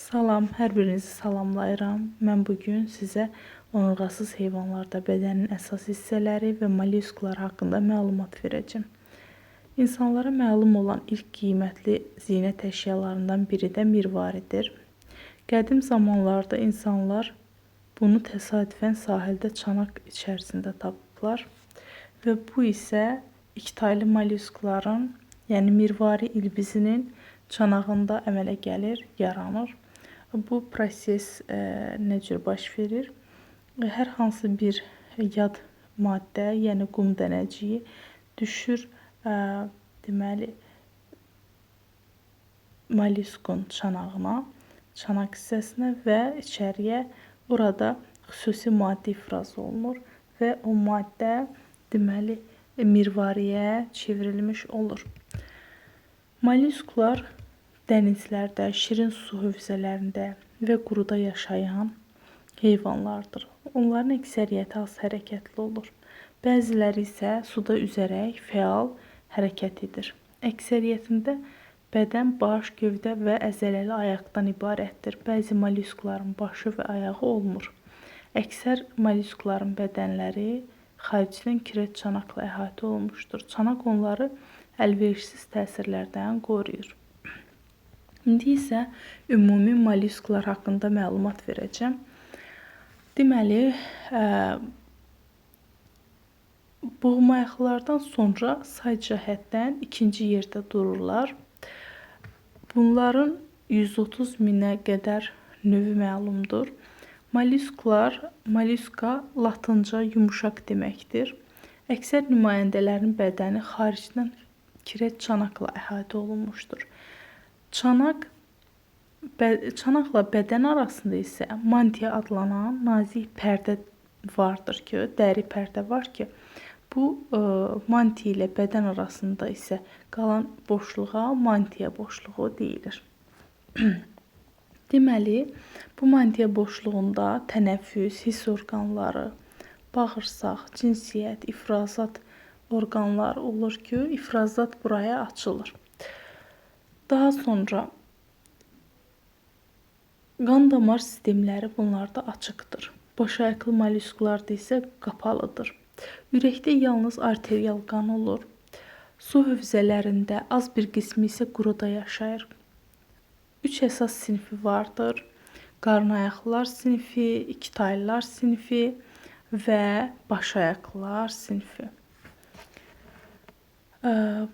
Salam, hər birinizi salamlayıram. Mən bugün sizə onurğasız heyvanlarda bədənin əsas hissələri və mollyusklar haqqında məlumat verəcəm. İnsanlara məlum olan ilk qiymətli zinət əşyalarından biri də mirvaridir. Qədim zamanlarda insanlar bunu təsadüfən sahildə çanaq içərisində tapıblar və bu isə iktaylı mollyuskların, yəni mirvari ilbizinin çanağında əmələ gəlir, yaranır. Bu proses nə cür baş verir? Hər hansı bir yad maddə, yəni qum dənəciyi düşür deməli mollyuskun çanağına, çanaq hissəsinə və içəriyə orada xüsusi maddə ifraz olunur və o maddə deməli mirvariyə çevrilmiş olur. Mollyusklar dənizlərdə, şirin su hövzələrində və quruda yaşayan heyvanlardır. Onların əksəriyyəti az hərəkətli olur. Bəziləri isə suda üzərək fəal hərəkət edir. Əksəriyyətində bədən baş, gövdə və əzələli ayaqdan ibarətdir. Bəzi mollyuskların başı və ayağı olmur. Əksər mollyuskların bədənləri xaricdən kireç çanaqla əhatə olunmuşdur. Çanaq onları əlverişsiz təsirlərdən qoruyur. İndi isə ümumi mollyusklar haqqında məlumat verəcəm. Deməli, boğmayaqlardan sonra say cəhətdən ikinci yerdə dururlar. Bunların 130 minə qədər növü məlumdur. Mollyuska latınca yumuşaq deməkdir. Əksər nümayəndələrin bədəni xaricdən kireç çanaqla əhatə olunmuşdur. Çanaqla bədən arasında isə mantia adlanan nazik pərdə vardır ki, dəri pərdə var ki, bu mantia ilə bədən arasında isə qalan boşluğa mantia boşluğu deyilir. Deməli, bu mantia boşluğunda tənəffüs, hiss orqanları, bağırsaq, cinsiyyət, ifrazat orqanları olur ki, ifrazat buraya açılır. Daha sonra qan damar sistemləri bunlarda açıqdır. Başayaqlı mollyusklarda isə qapalıdır. Ürəkdə yalnız arterial qan olur. Su hövzələrində az bir qismi isə quruda yaşayır. 3 əsas sinfi vardır. Qarnayaqlılar sinfi, ikitaylılar sinfi və başayaqlılar sinfi.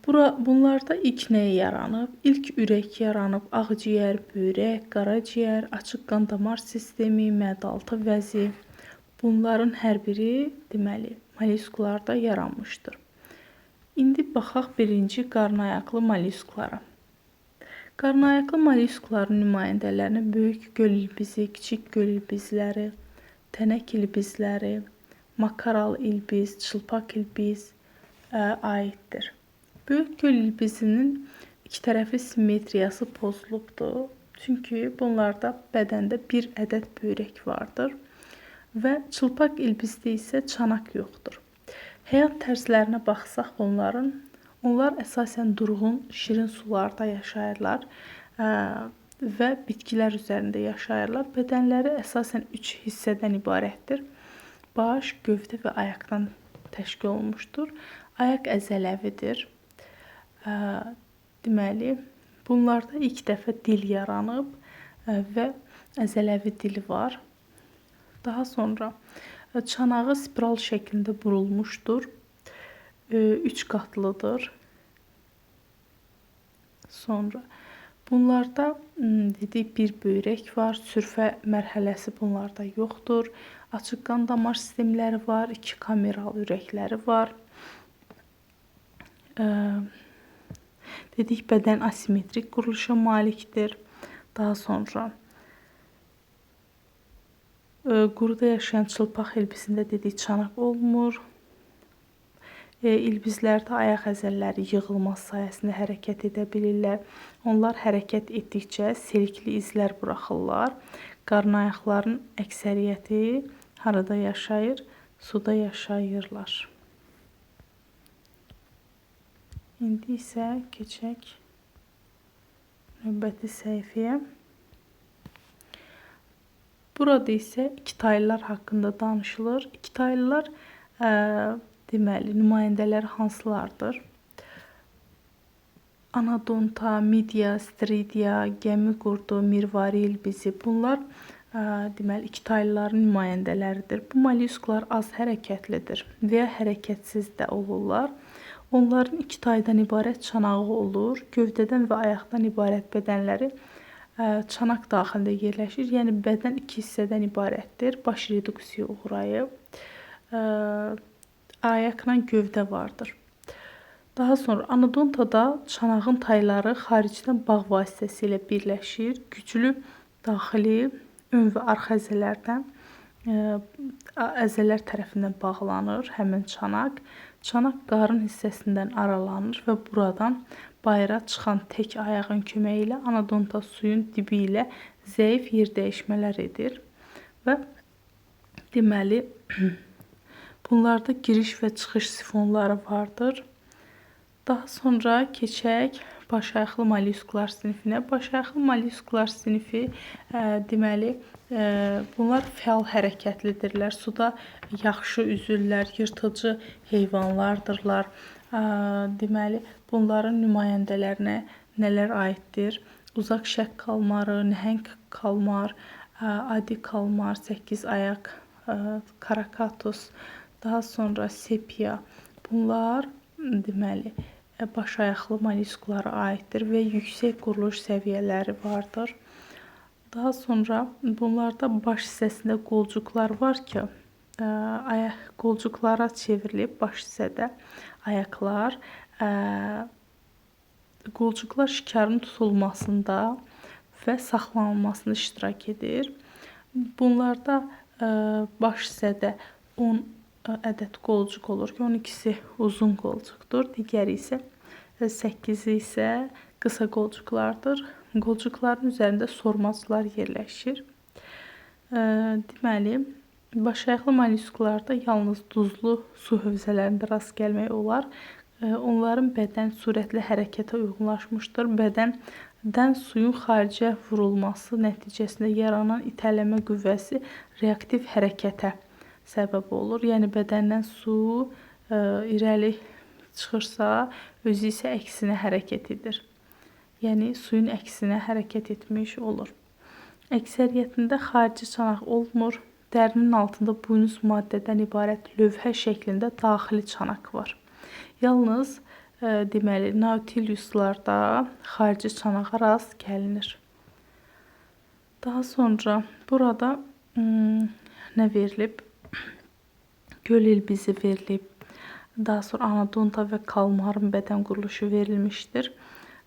Bunlarda ilk nə yaranıb? İlk ürək yaranıb, ağciyər, böyrək, qaraciyər, açıq qan damar sistemi, mədalaltı vəzi. Bunların hər biri deməli mollyusklarda yaranmışdır. İndi baxaq birinci qarnayaqlı mollyusklara. Qarnayaqlı mollyuskların nümayəndələrinə böyük göl ilbizi, kiçik göl ilbizləri, tənək ilbizləri, makaral ilbiz, çılpaq ilbiz aiddir. Böyük göl ilbizinin iki tərəfi simmetriyası pozulubdur. Çünki bunlarda bədəndə bir ədəd böyrək vardır və çılpaq ilbizdə isə çanaq yoxdur. Həyat tərzlərinə baxsaq onlar əsasən durğun, şirin sularda yaşayırlar və bitkilər üzərində yaşayırlar. Bədənləri əsasən 3 hissədən ibarətdir. Baş, gövdə və ayaqdan təşkil olunmuşdur. Ayaq əzələvidir. Deməli, bunlarda ilk dəfə dil yaranıb və əzələvi dili var. Daha sonra çanağı spiral şəklində burulmuşdur. 3 qatlıdır. Sonra bunlarda dedik bir böyrək var. Sürfə mərhələsi bunlarda yoxdur. Açıq qan damar sistemləri var. 2 kameral ürəkləri var. Dedik bədən asimetrik quruluşa malikdir. Daha sonra quruda yaşayan çılpaq ilbizində dedik çanaq olmur. İlbizlərdə ayaq əzələləri yığılması sayəsində hərəkət edə bilirlər. Onlar hərəkət etdikcə selikli izlər buraxırlar. Qarnayaqların əksəriyyəti harada yaşayır? Suda yaşayırlar. İndi isə keçək növbəti səhifəyə. Burada isə ikitaylılar haqqında danışılır. İkitaylılar deməli nümayəndələri hansılardır? Anadonta, Midiya, Stridiya, Gəmi qurdu, Mirvari ilbizi. Bunlar deməli ikitaylıların nümayəndələridir. Bu mollyusklar az hərəkətlidir və ya hərəkətsiz də olurlar. Onların iki taydan ibarət çanağı olur. Gövdədən və ayaqdan ibarət bədənləri çanaq daxilində yerləşir. Yəni bədən iki hissədən ibarətdir. Baş reduksiyaya uğrayıb. Ayaqla gövdə vardır. Daha sonra anodontada çanağın tayları xaricdən bağ vasitəsilə birləşir. Güclü daxili, ön və arxa əzələr tərəfindən bağlanır həmin çanaq. Çanaq qarın hissəsindən aralanır və buradan bayıra çıxan tək ayağın köməyi ilə anodonta suyun dibi ilə zəif yer dəyişmələr edir. Və deməli bunlarda giriş və çıxış sifonları vardır. Daha sonra keçək başayaqlı mollyusklar sinifinə. Başayaqlı mollyusklar sinifi deməli bunlar fəal hərəkətlidirlər. Suda yaxşı üzürlər, yırtıcı heyvanlardırlar. Deməli bunların nümayəndələrinə nələr aiddir? Uzaq şək kalmarı, nəhəng kalmar, adi kalmar, 8 ayaq, karakatus, daha sonra sepia. Bunlar deməli başayaqlı mollyusklara aiddir və yüksək quruluş səviyyələri vardır. Daha sonra bunlarda baş hissəsində qolcuqlar var ki, qolcuqlara çevrilib baş hissədə ayaqlar. Qolcuqlar şikarın tutulmasında və saxlanılmasında iştirak edir. Bunlarda baş hissədə 10 ədəd qolcuq olur ki, 12-si uzun qolcuqdur, digəri isə 8-i isə qısa qolcuqlardır. Qolcuqların üzərində sormaclar yerləşir. Deməli, başayaqlı mollyusklarda yalnız duzlu su hövzələrində rast gəlmək olar. Onların bədən sürətli hərəkətə uyğunlaşmışdır. Bədəndən suyun xaricə vurulması nəticəsində yaranan itələmə qüvvəsi reaktiv hərəkətə səbəb olur. Yəni bədəndən su irəli çıxırsa, özü isə əksinə hərəkət edir. Yəni suyun əksinə hərəkət etmiş olur. Əksəriyyətində xarici çanaq olmur. Dərinin altında buynuz maddədən ibarət lövhə şəklində daxili çanaq var. Yalnız deməli nautiluslarda xarici çanağa rast gəlinir. Daha sonra burada nə verilib? Göl ilbizi verilib. Daha sonra anodonta və kalmarın bədən quruluşu verilmişdir.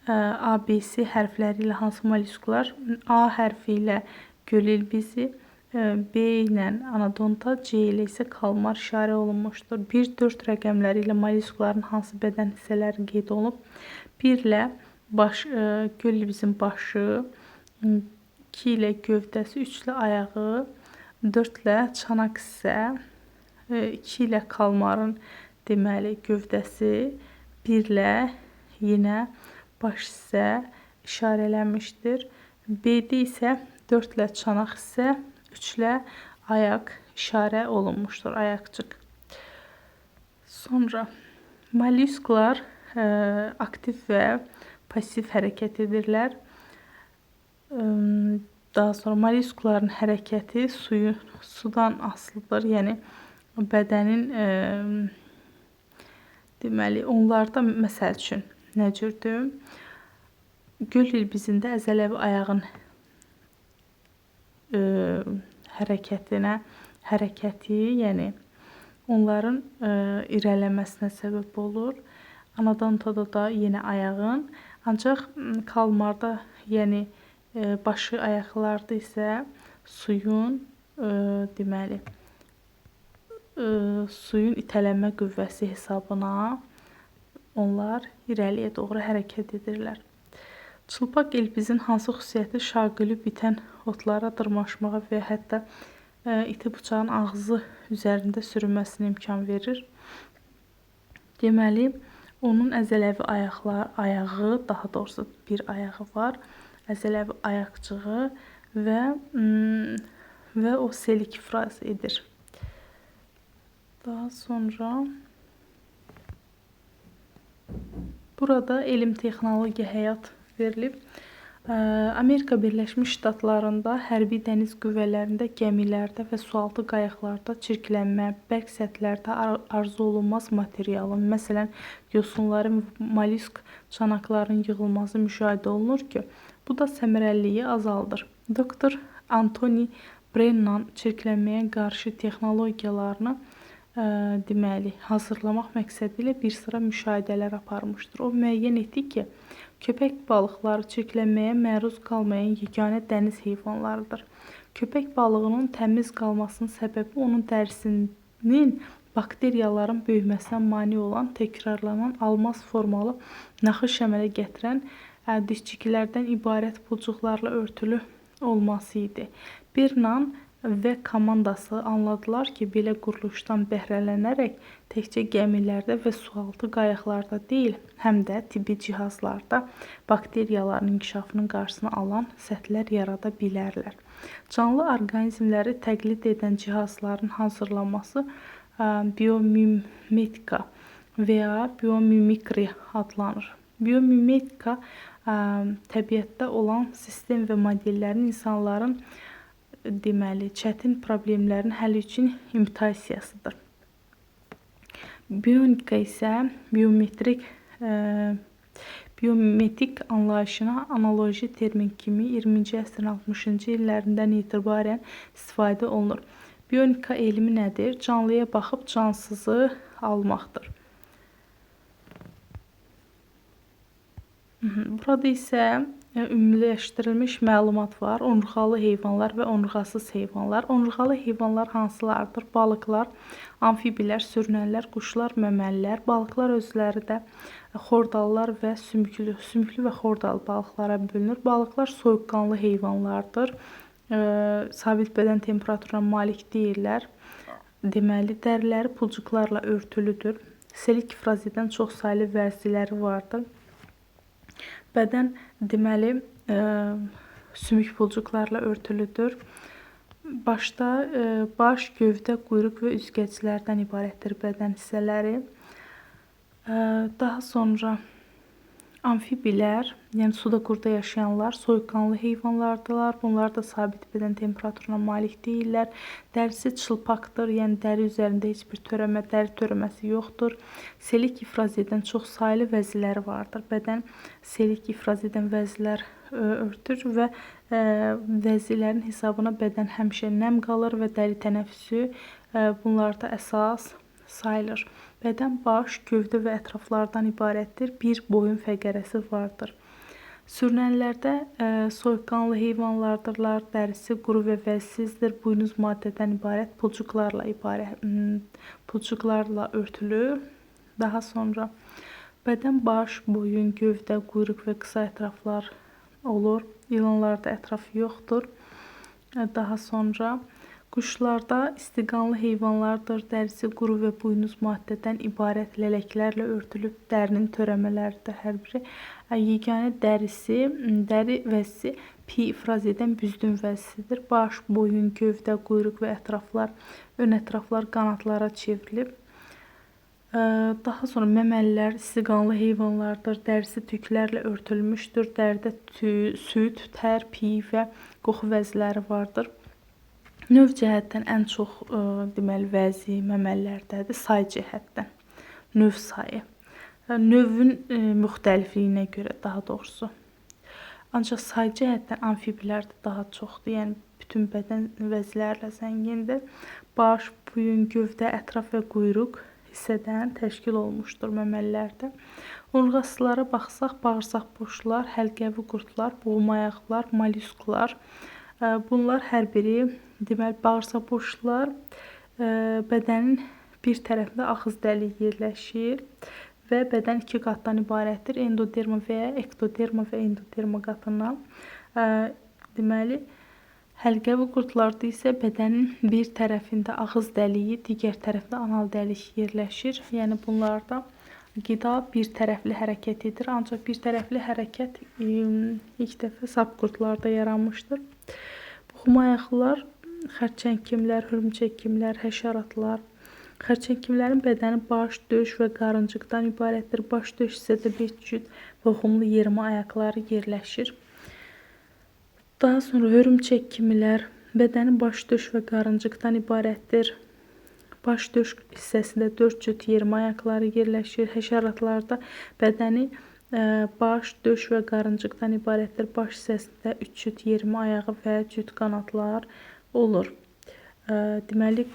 ABC hərfləri ilə hansı mollyusklar? A hərfi ilə göl ilbizi, B ilə anodonta, C ilə isə kalmar işarə olunmuşdur. 1-4 rəqəmləri ilə mollyuskların hansı bədən hissələri qeyd olunub? 1 ilə göl ilbizin başı, 2 ilə gövdəsi, 3 ilə ayağı, 4 ilə çanaq hissə, 2 ilə kalmarın deməli gövdəsi, 1 ilə yenə baş hissə işarələnmişdir. B-də isə 4 ilə çanaq hissə, 3 ilə ayaq işarə olunmuşdur, ayaqcıq. Sonra mollyusklar aktiv və pasiv hərəkət edirlər. Daha sonra mollyuskların hərəkəti sudan asılıdır. Yəni bədənin deməli onlarda məsəl üçün nə cürdür? Göl ilbizində əzələvi ayağın hərəkəti, yəni onların irəliləməsinə səbəb olur. Anodontada da yenə ayağın, ancaq kalmarda, yəni başı ayaqlarda isə suyun deməli suyun itələmə qüvvəsi hesabına onlar irəliyə doğru hərəkət edirlər. Çılpaq ilbizin hansı xüsusiyyəti şaqülü bitən otlara dırmaşmağa və hətta iti bıçağın ağzı üzərində sürünməsinə imkan verir. Deməli, onun əzələvi ayağı, daha doğrusu bir ayağı var, əzələvi ayaqcığı və və o selik ifraz edir. Daha sonra burada elm, texnologiya, həyat verilib. Amerika Birləşmiş Ştatlarında hərbi dəniz qüvvələrində, gəmilərdə və sualtı qayıqlarda çirklənmə, bərk səthlərdə arzu olunmaz materialın, məsələn, yosunların, mollusk çanaqlarının yığılması müşahidə olunur ki, bu da səmərəliliyi azaldır. Doktor Antoni Brennan çirklənməyə qarşı texnologiyalarını hazırlamaq məqsədi ilə bir sıra müşahidələr aparmışdır. O müəyyən etdi ki, köpək balıqları çirklənməyə məruz qalmayan yeganə dəniz heyvanlarıdır. Köpək balığının təmiz qalmasının səbəbi onun dərisinin bakteriyaların böyüməsinə mane olan, təkrarlanan almaz formalı naxış əmələ gətirən dişçiklərdən ibarət pulcuqlarla örtülü olması idi. Brennan və komandası anladılar ki, belə quruluşdan bəhrələnərək təkcə gəmilərdə və sualtı qayıqlarda deyil, həm də tibbi cihazlarda bakteriyaların inkişafının qarşısını alan səthlər yarada bilərlər. Canlı orqanizmləri təqlid edən cihazların hazırlanması biomimetika və ya biomimikri adlanır. Biomimetika təbiətdə olan sistem və modellərin insanların çətin problemlərin həlli üçün imitasiyasıdır. Bionika isə biomimetik anlayışına analoji termin kimi 20-ci əsrin 60-cı illərindən etibarən istifadə olunur. Bionika elmi nədir? Canlıya baxıb cansızı almaqdır. Burada isə ümumiləşdirilmiş məlumat var. Onurğalı heyvanlar və onurğasız heyvanlar. Onurğalı heyvanlar hansılardır? Balıqlar, amfibilər, sürünənlər, quşlar, məməlilər. Balıqlar özləri də xordallar və sümüklü və xordal balıqlara bölünür. Balıqlar soyuqqanlı heyvanlardır. Sabit bədən temperaturuna malik deyirlər. Deməli, dəriləri pulcuqlarla örtülüdür. Selik ifraz edən çoxsaylı vəzləri vardır. Bədən deməli sümük pulcuqlarla örtülüdür. Başda baş, gövdə, quyruq və üzgəclərdən ibarətdir bədən hissələri. Daha sonra amfibilər, yəni suda qurda yaşayanlar, soyuqqanlı heyvanlardırlar. Bunlar da sabit bədən temperaturuna malik deyirlər. Dərisi çılpaqdır, yəni dəri üzərində heç bir dəri törəməsi yoxdur. Selik ifraz edən çoxsaylı vəziləri vardır. Bədən selik ifraz edən vəzilər örtür və vəzilərin hesabına bədən həmişə nəm qalır və dəri tənəffüsü bunlarda əsas sayılır. Bədən baş, gövdə və ətraflardan ibarətdir. Bir boyun fəqərəsi vardır. Sürünənlərdə soyuqqanlı heyvanlardırlar. Dərisi quru və vəzsizdir. Buynuz maddədən ibarət pulcuqlarla örtülü. Daha sonra bədən baş, boyun, gövdə, quyruq və qısa ətraflar olur. İlanlarda ətraf yoxdur. Daha sonra quşlarda istiqanlı heyvanlardır. Dərisi quru və buynuz maddədən ibarət lələklərlə örtülüb. Dərinin törəmələridir hər biri. Yeganə dəri vəzisi pi ifraz edən büzdün vəzisidir. Baş, boyun, gövdə, quyruq və ətraflar, ön ətraflar qanadlara çevrilib. Daha sonra məməlilər istiqanlı heyvanlardır. Dərisi tüklərlə örtülmüşdür. Dəridə süd, tər, piy və qoxu vəziləri vardır. Növ cəhətdən ən çox vəzi məməlilərdədir. Say cəhətdən. Növ sayı. Növün müxtəlifliyinə görə daha doğrusu. Ancaq say cəhətdən amfibilərdə daha çoxdur. Yəni bütün bədən vəzilərlə zəngindir. Baş, boyun, gövdə, ətraf və quyruq hissədən təşkil olmuşdur məməlilərdə. Onurğasızlara baxsaq, bağırsaq boşlar, həlqəvi qurdlar, boğumayaqlar, mollusklar. Bunlar hər biri bağırsaq boşlar bədənin bir tərəfində ağız dəliyi yerləşir və bədən iki qatdan ibarətdir. Endoderma və ya ektoderma və endoderma qatından. Deməli, həlqəvi qurdlarda isə bədənin bir tərəfində ağız dəliyi, digər tərəfdə anal dəlik yerləşir. Yəni bunlarda qida bir tərəfli hərəkət edir. Ancaq bir tərəfli hərəkət ilk dəfə sap qurdlarda yaranmışdır. Boğumayaqlar xərçəngkimlər, hörümçəkkimlər, həşəratlar. Xərçəngkimlərin bədəni baş, döş və qarıncıqdan ibarətdir. Baş döş hissədə 5 cüt toxumlu yermə ayaqları yerləşir. Daha sonra hörümçəkkimlər bədəni baş, döş və qarıncıqdan ibarətdir. Baş döş hissəsində 4 cüt yermə ayaqları yerləşir. Həşəratlarda bədəni baş, döş və qarıncıqdan ibarətdir. Baş hissəsində 3 cüt yermə ayağı və cüt qanadlar olur. Deməli,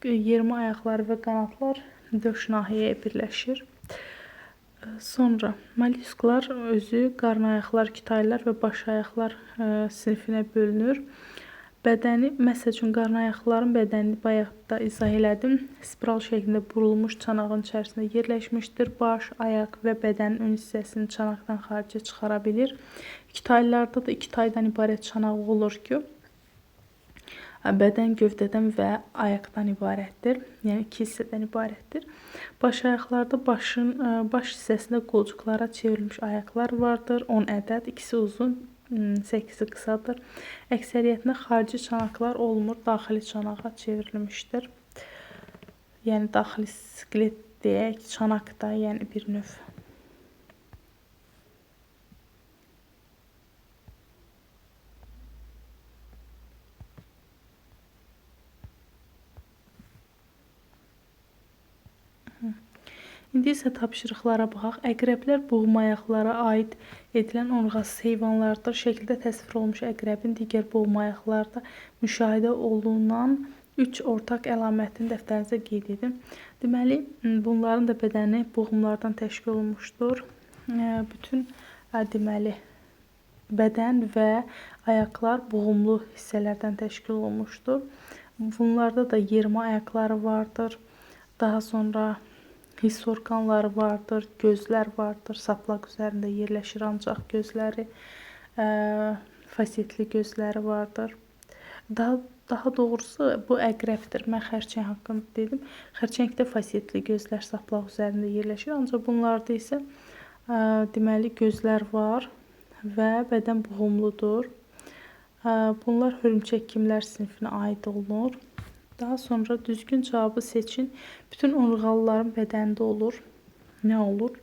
yermə ayaqları və qanadlar döş nahiyəyə birləşir. Sonra mollyusklar özü qarnayaqlar, kütaylar və başayaqlar sinifinə bölünür. Bədəni, məsəl üçün, qarnayaqların bədənini bayaq da izah elədim. Spiral şəklində burulmuş çanağın içərisində yerləşmişdir. Baş, ayaq və bədənin ön hissəsini çanaqdan xaricə çıxara bilir. Kütaylarda da 2 taydan ibarət çanağı olur ki, bədən gövdədən və ayaqdan ibarətdir. Yəni 2 hissədən ibarətdir. Baş ayaqlarda baş hissəsində qolcuqlara çevrilmiş ayaqlar vardır. 10 ədəd, ikisi uzun, 8-i qısadır. Əksəriyyətində xarici çanaqlar olmur, daxili çanağa çevrilmişdir. Yəni daxili skelet deyək, çanaq da, yəni bir növ. İndi isə tapşırıqlara baxaq. Əqrəblər boğumayaqlara aid edilən onurğasız heyvanlardır. Şəkildə təsvir olunmuş əqrəbin digər boğumayaqlarda müşahidə olunan 3 ortaq əlamətini dəftərinizə qeyd edin. Deməli, bunların da bədəni boğumlardan təşkil olunmuşdur. Bütün deməli, bədən və ayaqlar boğumlu hissələrdən təşkil olunmuşdur. Bunlarda da yermə ayaqları vardır. Daha sonra hiss orqanları vardır, gözlər vardır. Saplaq üzərində yerləşir ancaq gözləri, fasetli gözləri vardır. Daha doğrusu bu əqrəbdir. Mən xərçəng haqqında dedim. Xərçəngdə fasetli gözlər saplaq üzərində yerləşir. Ancaq bunlarda isə deməli gözlər var və bədən boğumludur. Bunlar hörümçəkkimlər sinifinə aid olunur. Daha sonra düzgün cavabı seçin. Bütün onurğalıların bədənində olur. Nə olur?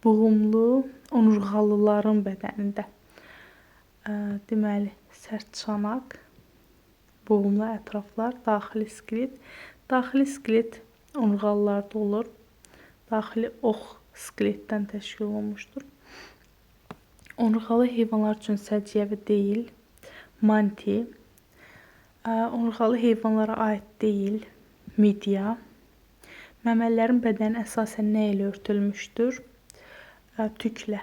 Boğumlu onurğalıların bədənində. Deməli, sərt çanaq, boğumlu ətraflar, daxili skelet. Daxili skelet onurğalılarda olur. Daxili ox skeletdən təşkil olunmuşdur. Onurğalı heyvanlar üçün səciyyəvi deyil. Manti. Onurğalı heyvanlara aid deyil. Midya. Məməlilərin bədəni əsasən nə ilə örtülmüşdür? Tüklə.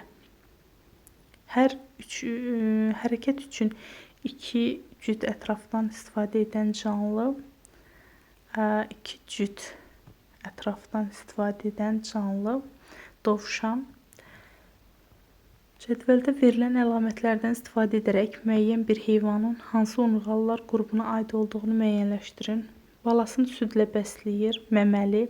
Hərəkət üçün 2 cüt ətrafdan istifadə edən canlı, 2 cüt ətrafdan istifadə edən canlı, dovşan. Cədvəldə verilən əlamətlərdən istifadə edərək müəyyən bir heyvanın hansı onurğalılar qrupuna aid olduğunu müəyyənləşdirin. Balasını südlə bəsləyir, məməli.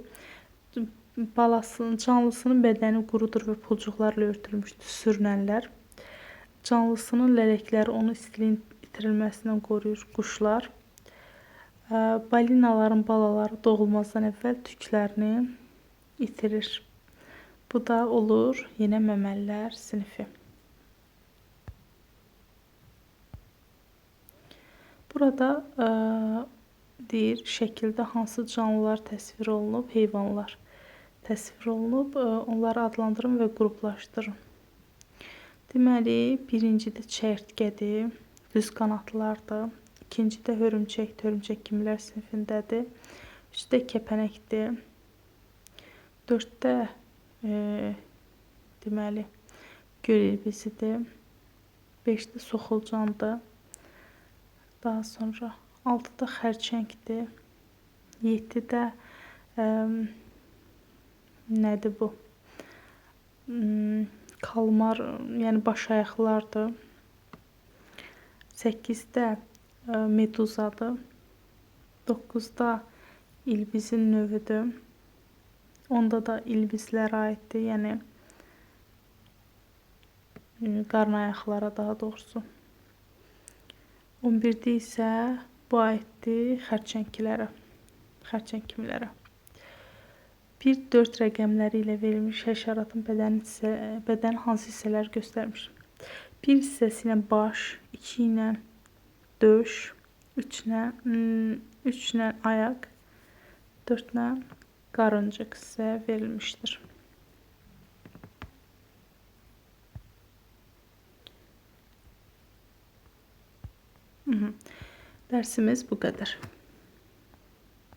Canlısının bədəni qurudur və pulcuqlarla örtülmüşdür, sürünənlər. Canlısının lələkləri onu istiliyin itirilməsindən qoruyur, quşlar. Balinaların balaları doğulmazdan əvvəl tüklərini itirir. Bu da olur yenə məməlilər sinifi. Burada deyir, şəkildə hansı canlılar təsvir olunub, heyvanlar təsvir olunub, onları adlandırın və qruplaşdırın. Deməli, birincidə çəyirtkədir, düz qanadlardır. İkincidə hörümçəkkimlər sinifindədir. 3də kəpənəkdir. 4də deməli, göl ilbizidir. 5də soxulcandır. Daha sonra 6da xərçəngdir. 7də nədir bu? Kalmar, yəni baş ayaqlardır. 8də meduzadır. 9da ilbizin növüdür. 10da da ilbizlərə aiddir, yəni qarnayaqlara daha doğrusu. 11-də isə bu aiddir xərçənglərə. Bir 4 rəqəmləri ilə verilmiş həşəratın bədən hansı hissələri göstərmiş? 1 hissəsi ilə baş, 2 ilə döş, 3 ilə ayaq, 4 ilə qarıncıq hissə verilmişdir. Dərsimiz bu qədər.